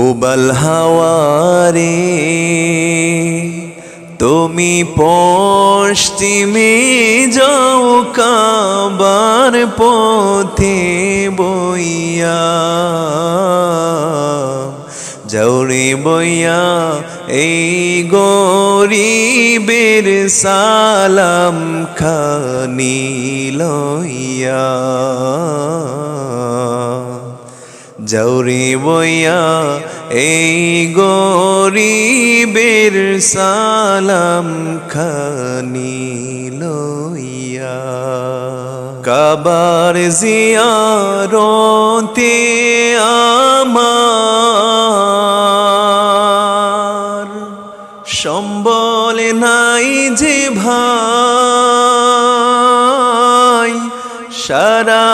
পূবাল হাওয়ারে তুমি পশ্চিমে যাও কাবার পথে বইয়া যাওরে বইয়া এই গরিবের সালাম খানি লইয়া যাওরে বইয়া এই গরিবের সালাম খানি লইয়া কাবার জিয়ারতে আমার সম্বল নাই যে ভাই সারা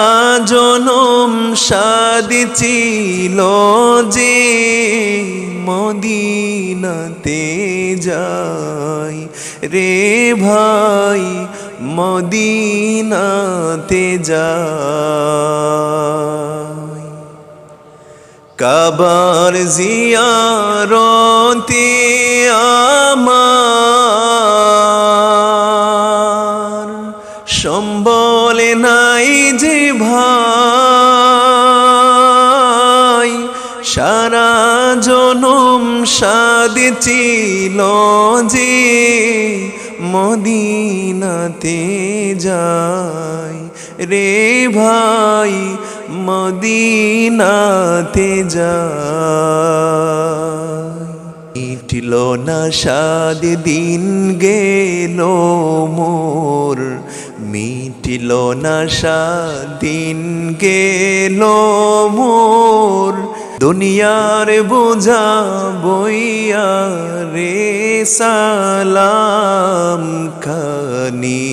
জনম সাদ ছিল যে মদিনাতে যাই রে ভাই মদিনাতে যাই কাবার জিয়ারতে আমার সম্বল নাই যে ভাই সারা জনম সাদ ছিল যে মদিনাতে যাই রে ভাই মদিনাতে যাই মিটিল না সাদ দিন গেল মোর মিটিল না সাদ দিন গেল মোর দুনিয়ার বোঝা বইয়া রে সালাম খানি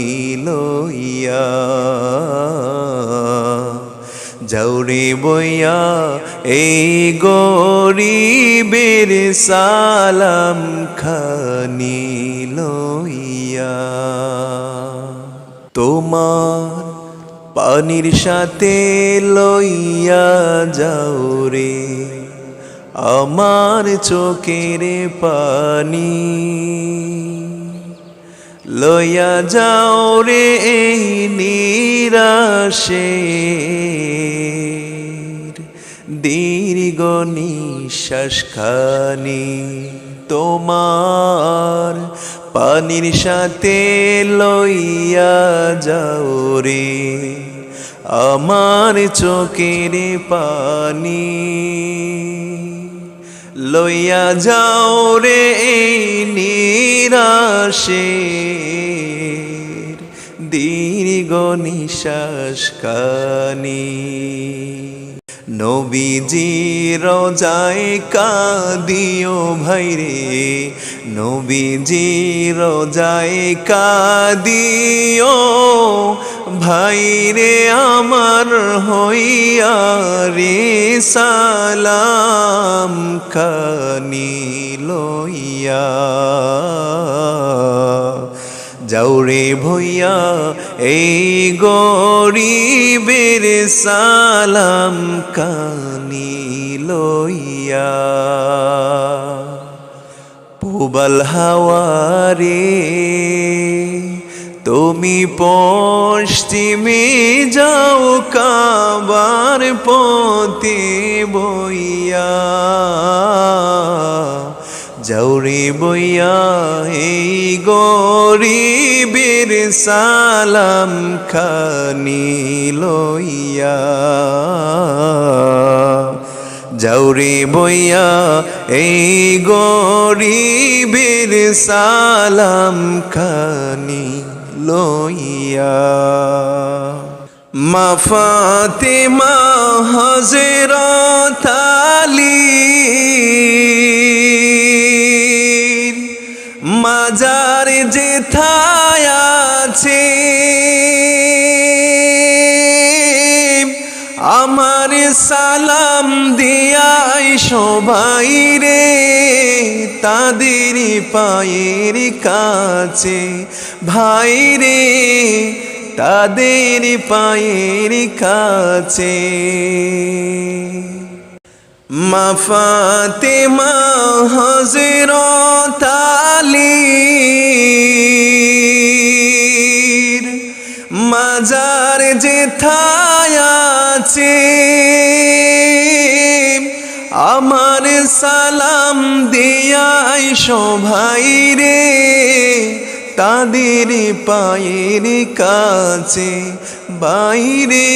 লইয়া যাওরে বইয়া এই গরিবের সালাম খানি লইয়া তোমার পানির সাথে লইয়া যাও রে আমার চোখের পানি লইয়া যাও রে এই নিরাশের দীর্ঘ নিঃশ্বাস খানি তোমার পানির সাথে লইয়া যাও রে আমার চোখের পানি লইয়া যাও রে এই নিরাশের দীর্ঘ নিঃশ্বাস খানি নবীজি রোজায় কাঁদিও ভাইরে নবীজি রোজায় কাঁদিও ভাইরে আমার হইয়া রে সালাম খানি লইয়া যাওরে ভইয়া এই গরিবের সালাম খানি লইয়া পূবাল হাওয়ারে তুমি পশ্চিমে যাও কাবার পথে বইয়া যাওরে বইয়া এই গরিবের সালাম খানি লইয়া যাওরে বইয়া এই গরিবের সালাম খানি লইয়া মা ফাতেমা হযরত আলী মাজার যেথায় আছে আমার সালাম দিয়াই সবাই রে তাদের পায়ের কাছে ভাই রে তাদের পায়ের কাছে মা ফাতেমা হযরত আলীর মাজার যেথায় আছে, আমার সালাম দিয়াই সবাই রে তাদের পায়ের কাছে, বাইরে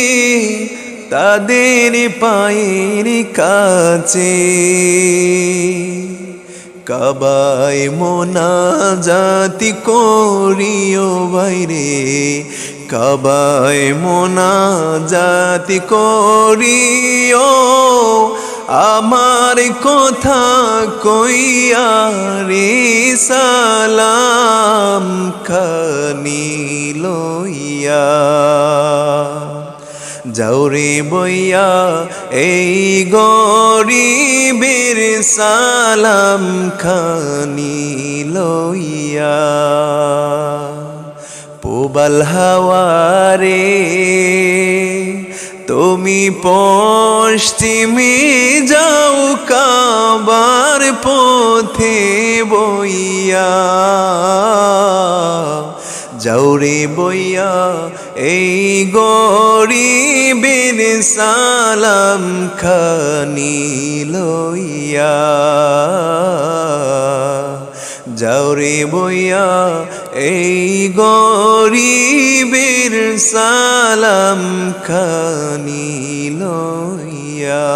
তাদের পায়ের কাছে। কাবায় মোনাজাতি করিও বাইরে, কাবায় মোনাজাতি করিও, আমার কথা কইয়া রে সালাম খানি লইয়া। যাও রে বইয়া এই গরিবের সালাম খানি লইয়া। পোবাল হাওয়ারে তুমি পশ্চিমে যাও কাবার পথে বইয়া, যাও রে বইয়া এই গরিবের সালাম খানি লইয়া। যাও রে বইয়া এই গরিবের সালাম খানি লইয়া।